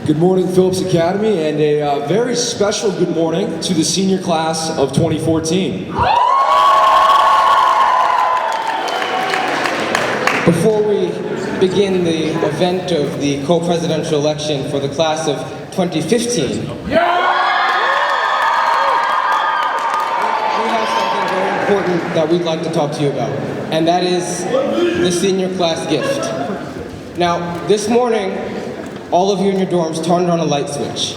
Good morning, Phillips Academy, and a very special good morning to the senior class of 2014. Before we begin the event of the co-presidential election for the class of 2015, we have something very important that we'd like to talk to you about, and that is the senior class gift. Now, this morning, all of you in your dorms turned on a light switch.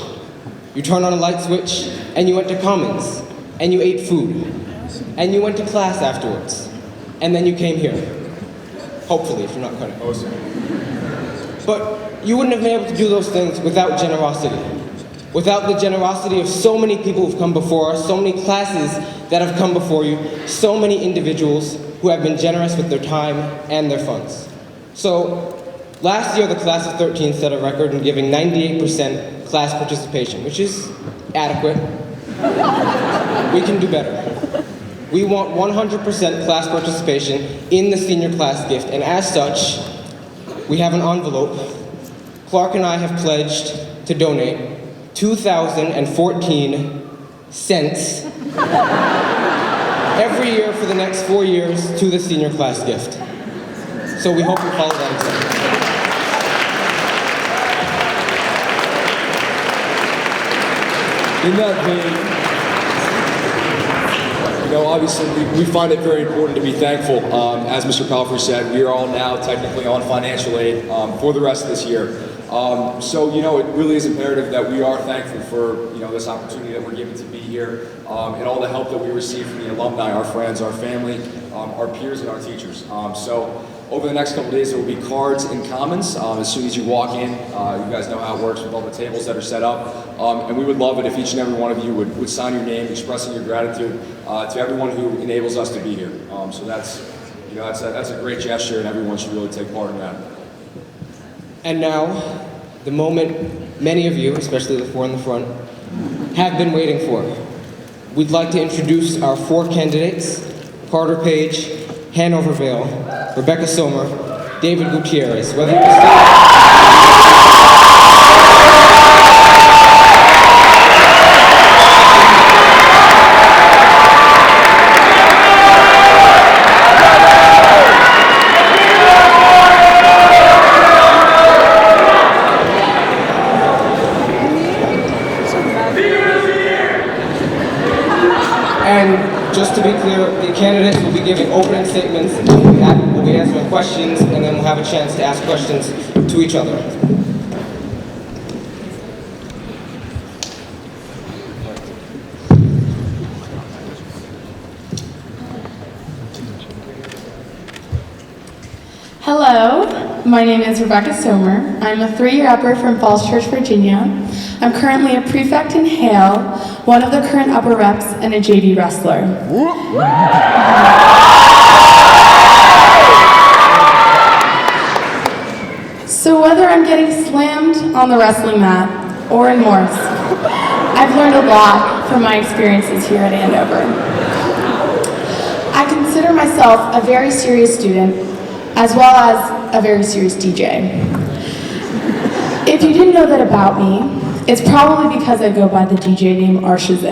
You turned on a light switch, and you went to Commons, and you ate food, and you went to class afterwards, and then you came here. Hopefully, if you're not cutting. But you wouldn't have been able to do those things without generosity. Without the generosity of so many people who've come before us, so many classes that have come before you, so many individuals who have been generous with their time and their funds. So, last year, the class of 13 set a record in giving 98% class participation, which is adequate. We can do better. We want 100% class participation in the senior class gift, and as such, we have an envelope. Clark and I have pledged to donate 2,014 cents every year for the next 4 years to the senior class gift. So we hope you follow that example. In that vein, obviously we find it very important to be thankful. As Mr. Palfrey said, we are all now technically on financial aid for the rest of this year. So it really is imperative that we are thankful for this opportunity that we're given to be here and all the help that we receive from the alumni, our friends, our family, our peers, and our teachers. So over the next couple days, there will be cards in Commons. As soon as you walk in, you guys know how it works with all the tables that are set up. And we would love it if each and every one of you would sign your name, expressing your gratitude to everyone who enables us to be here. So that's a great gesture, and everyone should really take part in that. And now, the moment many of you, especially the four in the front, have been waiting for. We'd like to introduce our 4 candidates: Carter Page, Hanover Vale, Rebecca Somer, David Gutierrez. Whether you And just to be clear, the candidates will be giving opening statements, we'll be answering questions, and then we'll have a chance to ask questions to each other. Hello, my name is Rebecca Somer. I'm a 3-year upper from Falls Church, Virginia. I'm currently a prefect in Hale, one of the current upper reps, and a JV wrestler. So whether I'm getting slammed on the wrestling mat or in Morse, I've learned a lot from my experiences here at Andover. I consider myself a very serious student, as well as a very serious DJ. If you didn't know that about me, it's probably because I go by the DJ name Arshaze.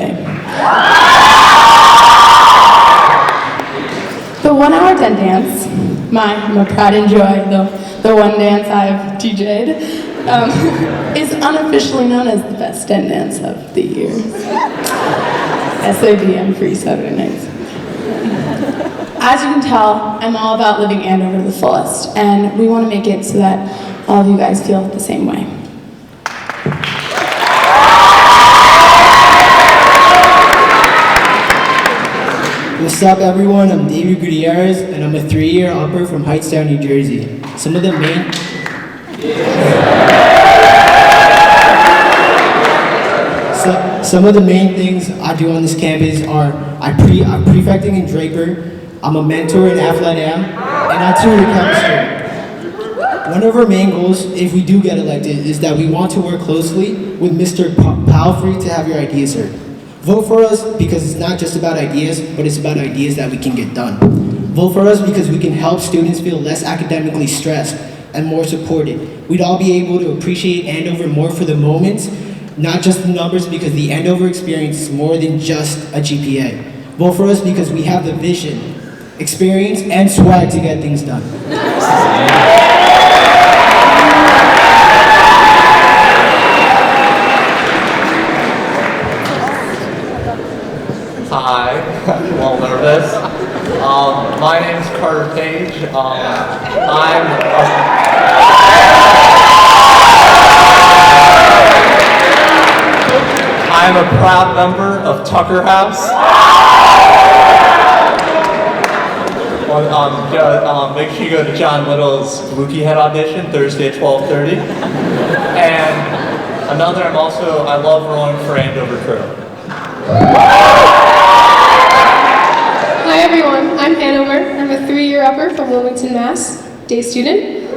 The 1-hour den dance, my pride and joy, the one dance I've DJ'd, is unofficially known as the best den dance of the year. SABM free Saturday nights. As you can tell, I'm all about living Andover to the fullest, and we want to make it so that all of you guys feel the same way. What's up, everyone? I'm David Gutierrez, and I'm a 3-year upper from Hightstown, New Jersey. Some of the main things I do on this campus are I'm prefecting in Draper. I'm a mentor in Athletic, and I tutor chemistry. One of our main goals, if we do get elected, is that we want to work closely with Mr. Palfrey to have your ideas heard. Vote for us because it's not just about ideas, but it's about ideas that we can get done. Vote for us because we can help students feel less academically stressed and more supported. We'd all be able to appreciate Andover more for the moments, not just the numbers, because the Andover experience is more than just a GPA. Vote for us because we have the vision, experience, and swag to get things done. Hi, I'm a little nervous. My name's Carter Page. I'm a proud member of Tucker House. Make sure you go to John Little's Lukey Head audition Thursday at 12:30. And I love rowing for Andover Crew. Hi everyone, I'm Hanover. I'm a 3-year upper from Wilmington, Mass. Day student.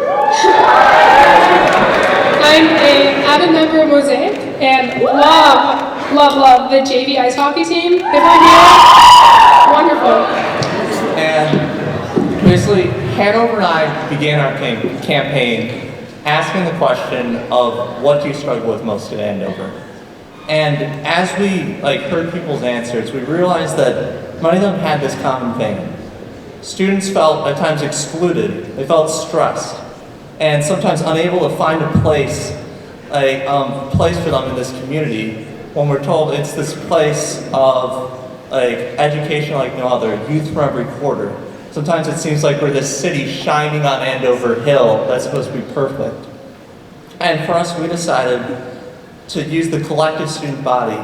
I'm an avid member of Mosaic and love the JV ice hockey team. If we're here, wonderful. And basically, Hanover and I began our campaign asking the question of what do you struggle with most at Andover? And as we heard people's answers, we realized that many of them had this common thing. Students felt at times excluded, they felt stressed, and sometimes unable to find a place for them in this community when we're told it's this place of education like no other, youth from every quarter. Sometimes it seems like we're this city shining on Andover Hill that's supposed to be perfect. And for us, we decided to use the collective student body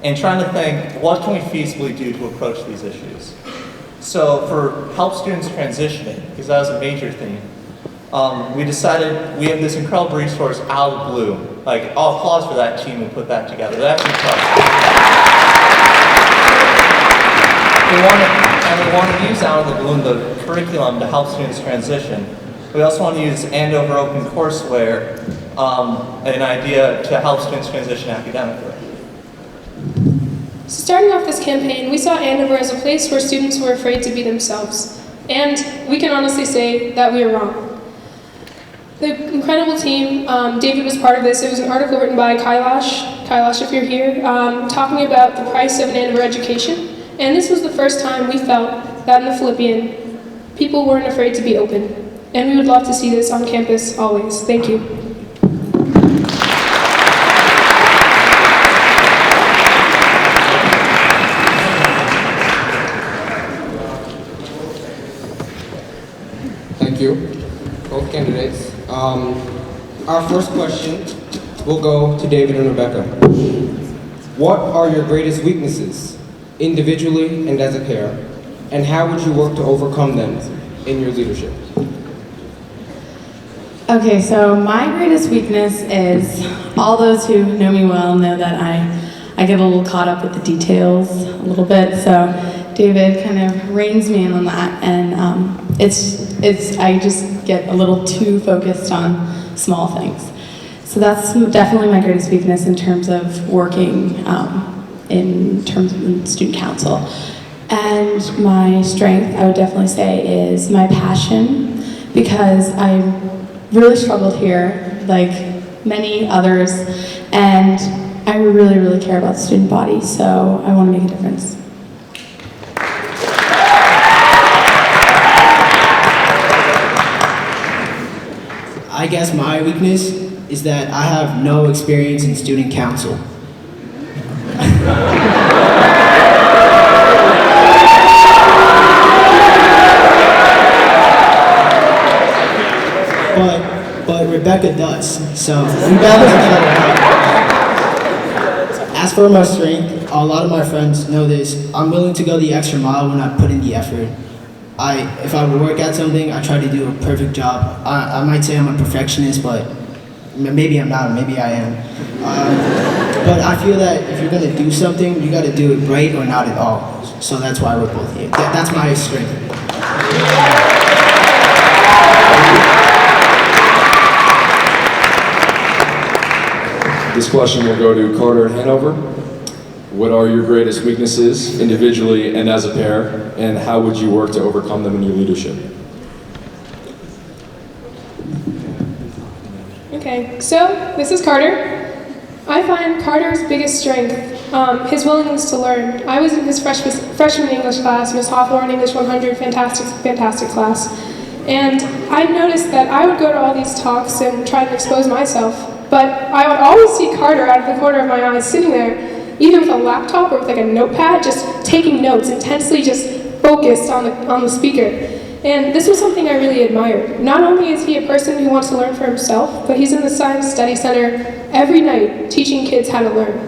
and trying to think, what can we feasibly do to approach these issues? So for help students transitioning, because that was a major theme, we decided we have this incredible resource out of the blue. All applause for that team who put that together. That's incredible. We want to use out of the blue the curriculum to help students transition. We also want to use Andover OpenCourseWare, an idea to help students transition academically. So starting off this campaign, we saw Andover as a place where students were afraid to be themselves. And we can honestly say that we were wrong. The incredible team, David was part of this. It was an article written by Kailash if you're here, talking about the price of an Andover education. And this was the first time we felt that in the Phillipian, people weren't afraid to be open. And we would love to see this on campus always. Thank you. Thank you, both candidates. Our first question will go to David and Rebecca. What are your greatest weaknesses, individually and as a pair, and how would you work to overcome them in your leadership? Okay, so my greatest weakness is, all those who know me well know that I get a little caught up with the details a little bit, so David kind of reins me in on that, and I just get a little too focused on small things. So that's definitely my greatest weakness in terms of working in terms of student council. And my strength, I would definitely say, is my passion, because I really struggled here, like many others, and I really, really care about the student body, so I want to make a difference. I guess my weakness is that I have no experience in student council. But Rebecca does, so we balance each other out. As for my strength, a lot of my friends know this. I'm willing to go the extra mile when I put in the effort. If I work at something, I try to do a perfect job. I might say I'm a perfectionist, but maybe I'm not, maybe I am. But I feel that if you're gonna do something, you gotta do it right or not at all. So that's why we're both here. That's my strength. This question will go to Carter and Hanover. What are your greatest weaknesses, individually and as a pair, and how would you work to overcome them in your leadership? Okay, so this is Carter. I find Carter's biggest strength his willingness to learn. I was in his freshman English class, Miss Hawthorne English 100, fantastic class. And I noticed that I would go to all these talks and try to expose myself, but I would always see Carter out of the corner of my eye sitting there, either with a laptop or with like a notepad, just taking notes, intensely just focused on the speaker. And this was something I really admired. Not only is he a person who wants to learn for himself, but he's in the Science Study Center every night teaching kids how to learn.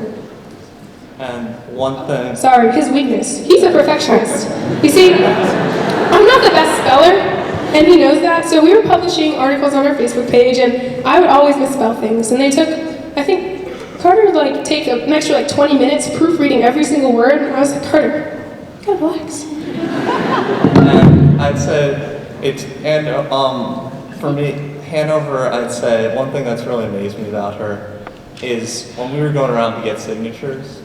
And one thing... Sorry, his weakness. He's a perfectionist. You see, I'm not the best speller, and he knows that, so we were publishing articles on our Facebook page, and I would always misspell things. And they took, I think, Carter would like take an extra 20 minutes proofreading every single word, and I was like, Carter, you gotta relax. And I'd say for me, Hanover, I'd say one thing that's really amazed me about her is when we were going around to get signatures,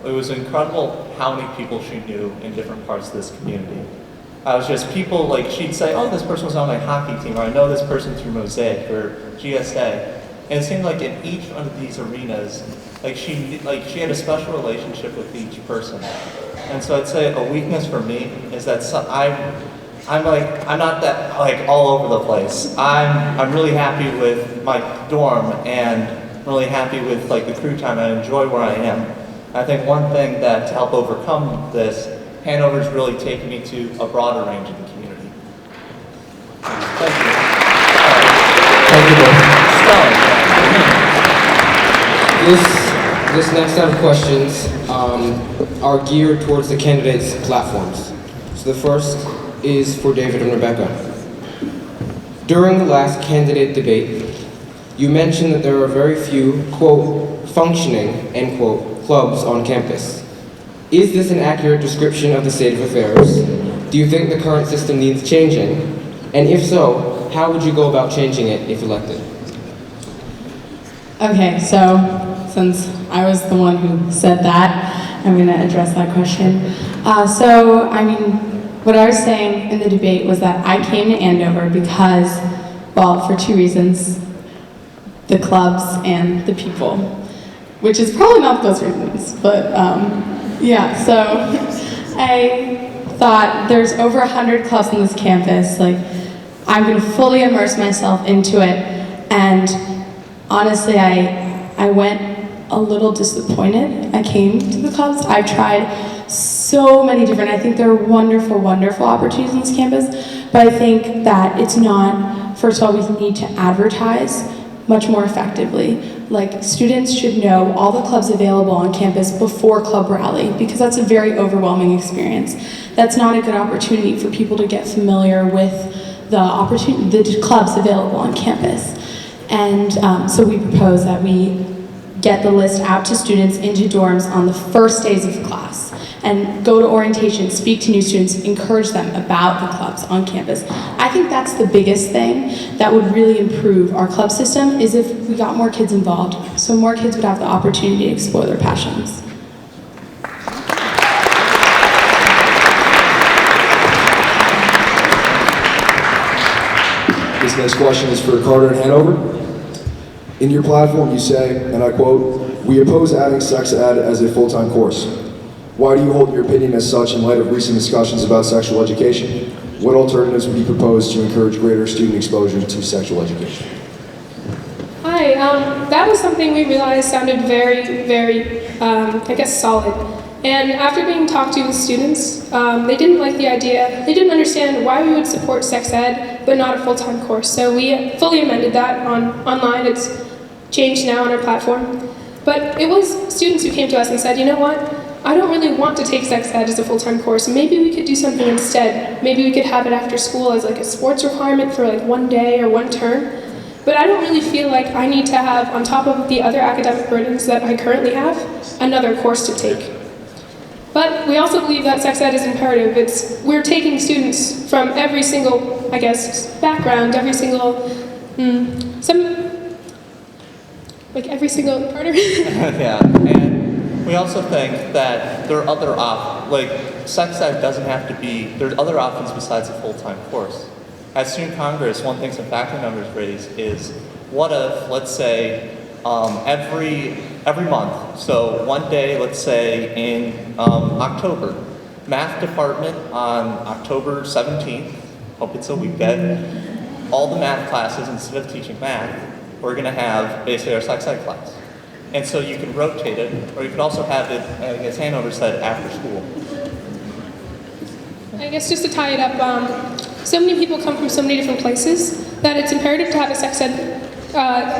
it was incredible how many people she knew in different parts of this community. I was just people like she'd say, oh, this person was on my hockey team, or I know this person through Mosaic or GSA, and it seemed like in each one of these arenas, she had a special relationship with each person. And so I'd say a weakness for me is that I'm not that all over the place. I'm really happy with my dorm and really happy with the crew time. I enjoy where I am. I think one thing that to help overcome this, Hanover's really taken me to a broader range of the community. Thank you. Thank you both. Stella. This next set of questions are geared towards the candidates' platforms. So the first is for David and Rebecca. During the last candidate debate, you mentioned that there are very few, quote, functioning, end quote, clubs on campus. Is this an accurate description of the state of affairs? Do you think the current system needs changing? And if so, how would you go about changing it if elected? Okay, so since I was the one who said that, I'm going to address that question. What I was saying in the debate was that I came to Andover because, well, for two reasons, the clubs and the people, which is probably not those reasons, but yeah, so I thought there's over 100 clubs on this campus, I'm going to fully immerse myself into it, and honestly, I went a little disappointed. I came to the clubs. I've tried so many different, I think there are wonderful, wonderful opportunities on this campus, but I think that it's not, first of all, we need to advertise much more effectively. Students should know all the clubs available on campus before club rally, because that's a very overwhelming experience. That's not a good opportunity for people to get familiar with the clubs available on campus. And so we propose that we get the list out to students into dorms on the first days of class and go to orientation, speak to new students, encourage them about the clubs on campus. I think that's the biggest thing that would really improve our club system is if we got more kids involved, so more kids would have the opportunity to explore their passions. This next question is for Carter and Hanover. In your platform, you say, and I quote, "We oppose adding sex ed as a full-time course. Why do you hold your opinion as such in light of recent discussions about sexual education? What alternatives would you propose to encourage greater student exposure to sexual education?" Hi, that was something we realized sounded very, very, solid. And after being talked to with students, they didn't like the idea. They didn't understand why we would support sex ed, but not a full-time course. So we fully amended that online. It's changed now on our platform. But it was students who came to us and said, you know what? I don't really want to take sex ed as a full-time course. Maybe we could do something instead. Maybe we could have it after school as a sports requirement for one day or one term. But I don't really feel like I need to have, on top of the other academic burdens that I currently have, another course to take. But we also believe that sex ed is imperative. We're taking students from every single, background, every single, every single part of it. Yeah, and we also think that there are other sex ed doesn't have to be, there's other options besides a full-time course. At Student Congress, one thing some faculty members raise is what if, let's say, every month, so one day, let's say in October, math department on October 17th, hope it's a weekend, all the math classes, instead of teaching math, we're going to have basically our sex ed class. And so you can rotate it, or you could also have it, as Hanover said, after school. I guess just to tie it up, so many people come from so many different places that it's imperative to have a sex ed,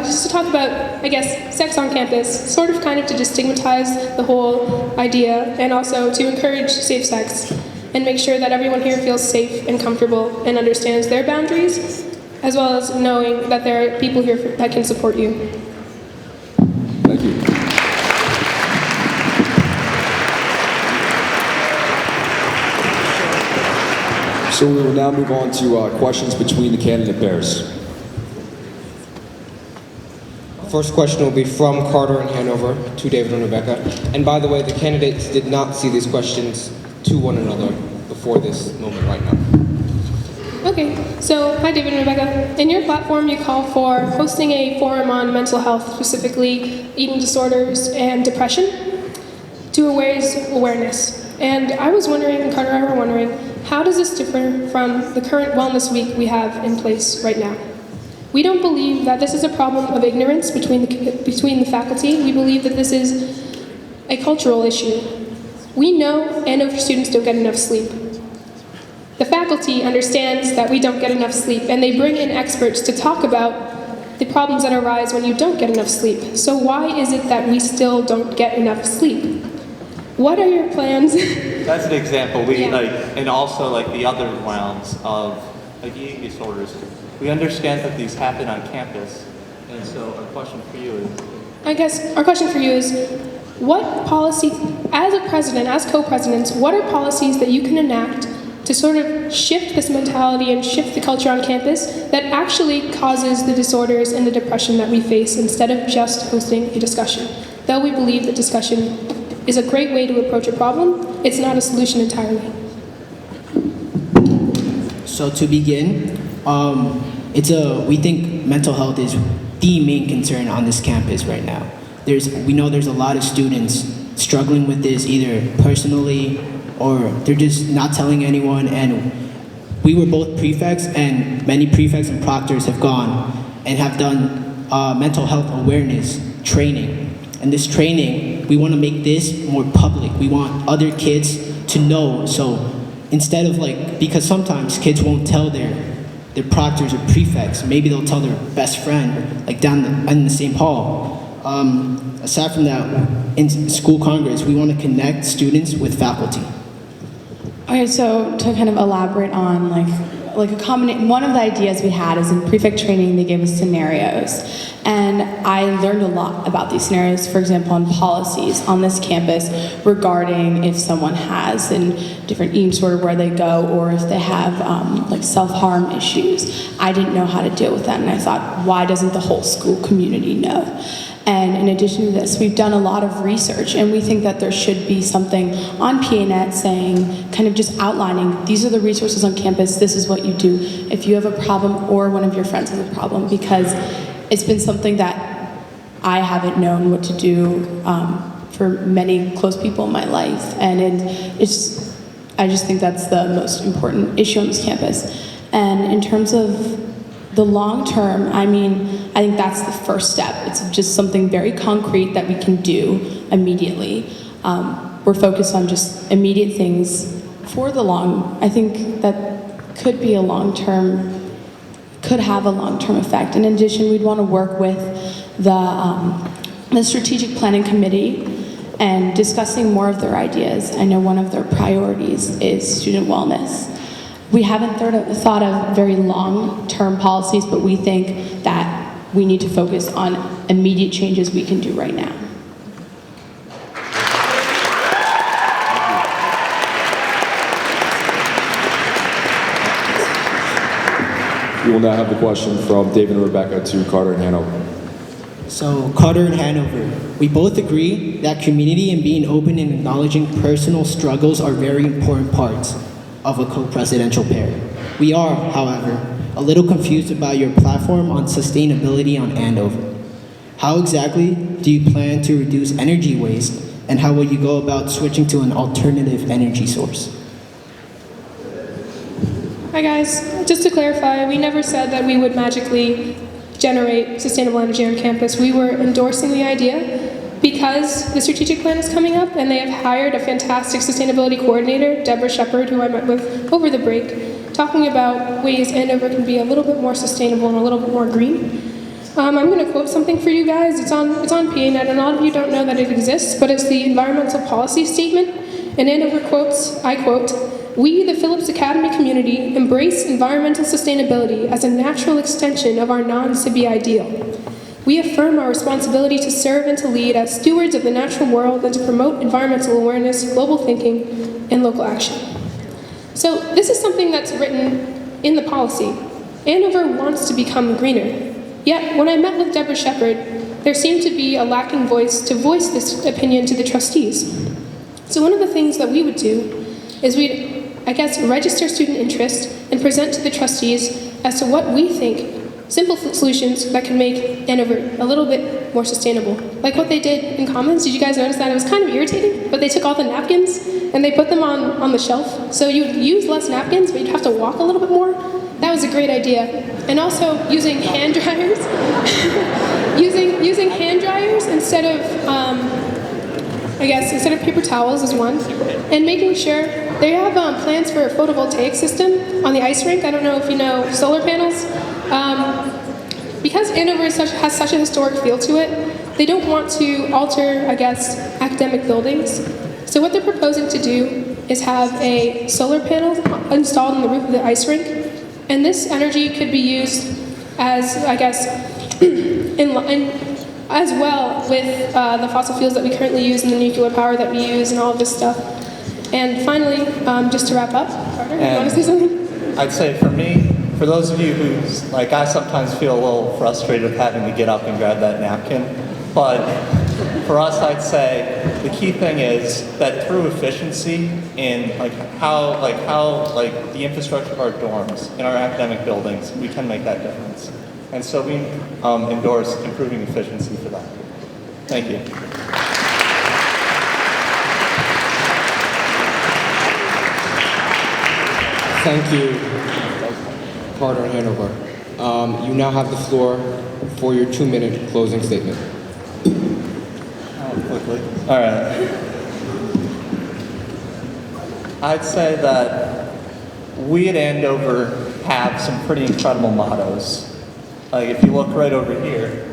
just to talk about, I guess, sex on campus, sort of kind of to destigmatize the whole idea, and also to encourage safe sex, and make sure that everyone here feels safe and comfortable and understands their boundaries, as well as knowing that there are people here that can support you. Thank you. So we will now move on to questions between the candidate pairs. First question will be from Carter and Hanover to David and Rebecca. And by the way, the candidates did not see these questions to one another before this moment right now. Okay, so hi David and Rebecca. In your platform, you call for hosting a forum on mental health, specifically eating disorders and depression, to raise awareness. And I was wondering, and Carter and I were wondering, how does this differ from the current Wellness Week we have in place right now? We don't believe that this is a problem of ignorance between the faculty. We believe that this is a cultural issue. We know Hanover students don't get enough sleep. The faculty understands that we don't get enough sleep, and they bring in experts to talk about the problems that arise when you don't get enough sleep. So why is it that we still don't get enough sleep? What are your plans? That's an example. We Yeah. and also the other realms of eating disorders. We understand that these happen on campus, and so our question for you is. I guess our question for you is, what policy, as a president, as co-presidents, what are policies that you can enact to sort of shift this mentality and shift the culture on campus that actually causes the disorders and the depression that we face, instead of just hosting a discussion? Though we believe that discussion is a great way to approach a problem, it's not a solution entirely. So to begin, we think mental health is the main concern on this campus right now. We know there's a lot of students struggling with this either personally or they're just not telling anyone, and we were both prefects, and many prefects and proctors have gone and have done mental health awareness training. And this training, we want to make this more public. We want other kids to know. So instead of because sometimes kids won't tell their proctors or prefects, maybe they'll tell their best friend, down in the same hall. Aside from that, in school congress, we want to connect students with faculty. Okay, so to kind of elaborate on one of the ideas we had is in prefect training they gave us scenarios, and I learned a lot about these scenarios. For example, on policies on this campus regarding if someone has a different eating disorder, where they go, or if they have self-harm issues. I didn't know how to deal with that, and I thought, why doesn't the whole school community know? And in addition to this, we've done a lot of research, and we think that there should be something on PANet saying, kind of just outlining, these are the resources on campus, this is what you do if you have a problem or one of your friends has a problem, because it's been something that I haven't known what to do for many close people in my life, and I just think that's the most important issue on this campus. And in terms of the long term, I think that's the first step. It's just something very concrete that we can do immediately. We're focused on just immediate things for the long. I think that could have a long-term effect. In addition, we'd want to work with the strategic planning committee and discussing more of their ideas. I know one of their priorities is student wellness. We haven't thought of very long-term policies, but we think that we need to focus on immediate changes we can do right now. We will now have the question from David and Rebecca to Carter and Hanover. So Carter and Hanover, we both agree that community and being open and acknowledging personal struggles are very important parts of a co-presidential pair. We are, however, a little confused about your platform on sustainability on Andover. How exactly do you plan to reduce energy waste, and how will you go about switching to an alternative energy source? Hi guys, just to clarify, we never said that we would magically generate sustainable energy on campus. We were endorsing the idea because the strategic plan is coming up and they have hired a fantastic sustainability coordinator, Deborah Shepard, who I met with over the break, talking about ways Andover can be a little bit more sustainable and a little bit more green. I'm going to quote something for you guys. It's on PANet, and a lot of you don't know that it exists, but it's the environmental policy statement. And Andover quotes, I quote, "We, the Phillips Academy community, embrace environmental sustainability as a natural extension of our non-SIBI ideal. We affirm our responsibility to serve and to lead as stewards of the natural world and to promote environmental awareness, global thinking, and local action." So this is something that's written in the policy. Andover wants to become greener. Yet, when I met with Deborah Shepard, there seemed to be a lacking voice to voice this opinion to the trustees. So one of the things that we would do is we'd, register student interest and present to the trustees as to what we think simple solutions that can make Hanover a little bit more sustainable. Like what they did in Commons. Did you guys notice that? It was kind of irritating, but they took all the napkins and they put them on the shelf. So you'd use less napkins, but you'd have to walk a little bit more. That was a great idea. And also using hand dryers, using hand dryers instead of paper towels is one, and making sure they have plans for a photovoltaic system on the ice rink. I don't know if you know solar panels. Because Andover has such a historic feel to it, they don't want to alter, academic buildings. So what they're proposing to do is have a solar panel installed on the roof of the ice rink, and this energy could be used as, as well with the fossil fuels that we currently use and the nuclear power that we use and all of this stuff. And finally, just to wrap up, Carter, you want to say something? I'd say for me, for those of you who, I sometimes feel a little frustrated with having to get up and grab that napkin, but for us, I'd say the key thing is that through efficiency in how the infrastructure of our dorms in our academic buildings, we can make that difference. And so we endorse improving efficiency for that. Thank you. Thank you, Carter and Hanover. You now have the floor for your 2-minute closing statement. Quickly. All right. I'd say that we at Andover have some pretty incredible mottos. If you look right over here,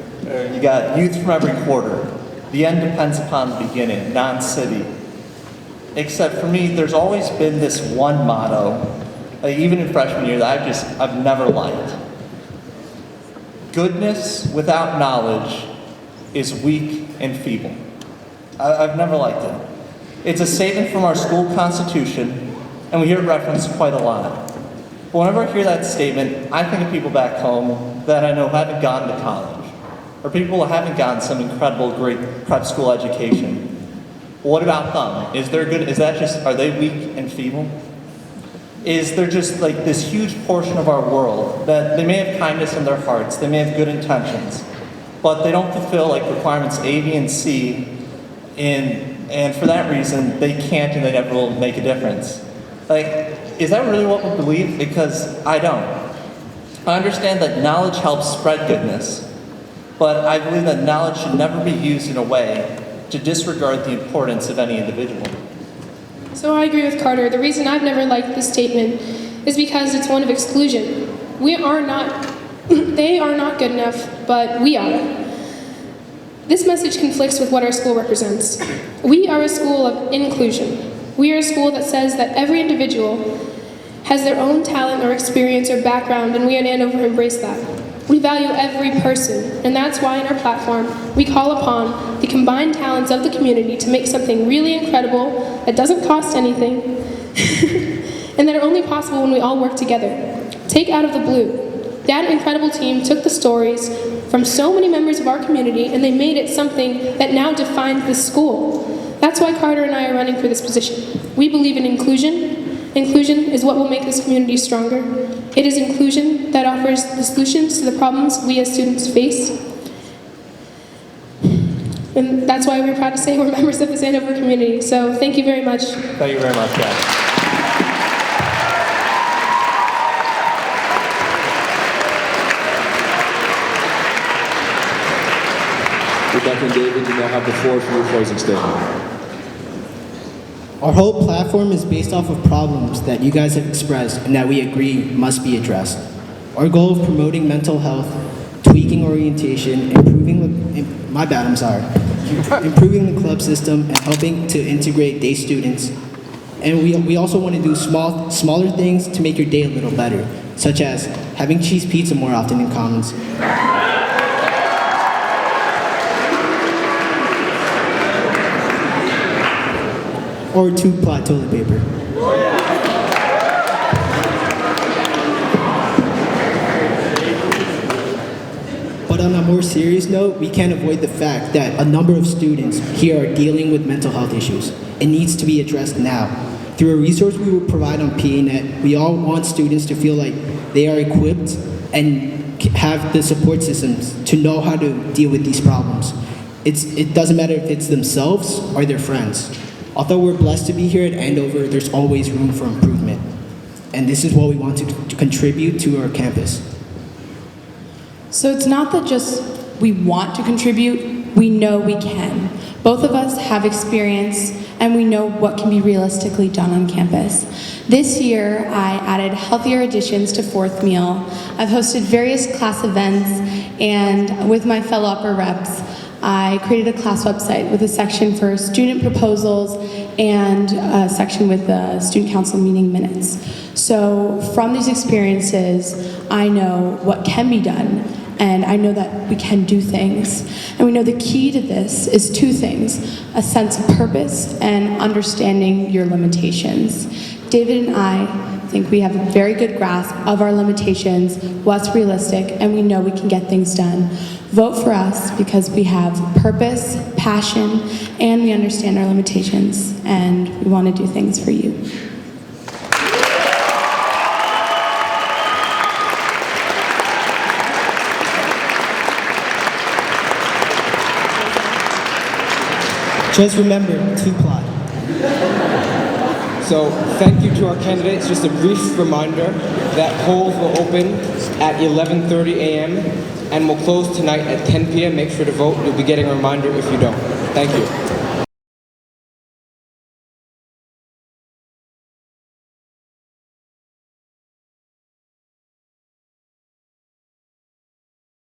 you got youth from every quarter. The end depends upon the beginning, non-city. Except for me, there's always been this one motto, even in freshman year, that I've never liked. Goodness without knowledge is weak and feeble. I've never liked it. It's a statement from our school constitution, and we hear it referenced quite a lot. But whenever I hear that statement, I think of people back home that I know haven't gone to college, or people who haven't gotten some incredible, great prep school education. What about them? Are they weak and feeble? Is there just this huge portion of our world that they may have kindness in their hearts, they may have good intentions, but they don't fulfill requirements A, B, and C, and for that reason, they can't and they never will make a difference. Is that really what we believe? Because I don't. I understand that knowledge helps spread goodness, but I believe that knowledge should never be used in a way to disregard the importance of any individual. So I agree with Carter. The reason I've never liked this statement is because it's one of exclusion. They are not good enough, but we are. This message conflicts with what our school represents. We are a school of inclusion. We are a school that says that every individual has their own talent or experience or background, and we at Hanover embrace that. We value every person, and that's why in our platform, we call upon the combined talents of the community to make something really incredible that doesn't cost anything, and that are only possible when we all work together. Take out of the blue. That incredible team took the stories from so many members of our community, and they made it something that now defines this school. That's why Carter and I are running for this position. We believe in inclusion. Inclusion is what will make this community stronger. It is inclusion that offers the solutions to the problems we as students face. And that's why we're proud to say we're members of this Hanover community. So thank you very much. Thank you very much, guys. Rebecca and David, you now have the floor for your closing statement. Our whole platform is based off of problems that you guys have expressed and that we agree must be addressed. Our goal of promoting mental health, tweaking orientation, improving the club system, and helping to integrate day students. And we also want to do smaller things to make your day a little better, such as having cheese pizza more often in Commons. Or 2-ply toilet paper. But on a more serious note, we can't avoid the fact that a number of students here are dealing with mental health issues. It needs to be addressed now. Through a resource we will provide on PANet, we all want students to feel like they are equipped and have the support systems to know how to deal with these problems. It doesn't matter if it's themselves or their friends. Although we're blessed to be here at Andover, there's always room for improvement. And this is what we want to contribute to our campus. So it's not that just we want to contribute, we know we can. Both of us have experience and we know what can be realistically done on campus. This year, I added healthier additions to fourth meal. I've hosted various class events, and with my fellow upper reps, I created a class website with a section for student proposals and a section with the student council meeting minutes. So from these experiences, I know what can be done, and I know that we can do things. And we know the key to this is two things: a sense of purpose and understanding your limitations. David and I think we have a very good grasp of our limitations, what's realistic, and we know we can get things done. Vote for us because we have purpose, passion, and we understand our limitations, and we want to do things for you. Just remember, 2-ply. So thank you to our candidates. Just a brief reminder that polls will open at 11:30 a.m. and will close tonight at 10 p.m. Make sure to vote. You'll be getting a reminder if you don't. Thank you.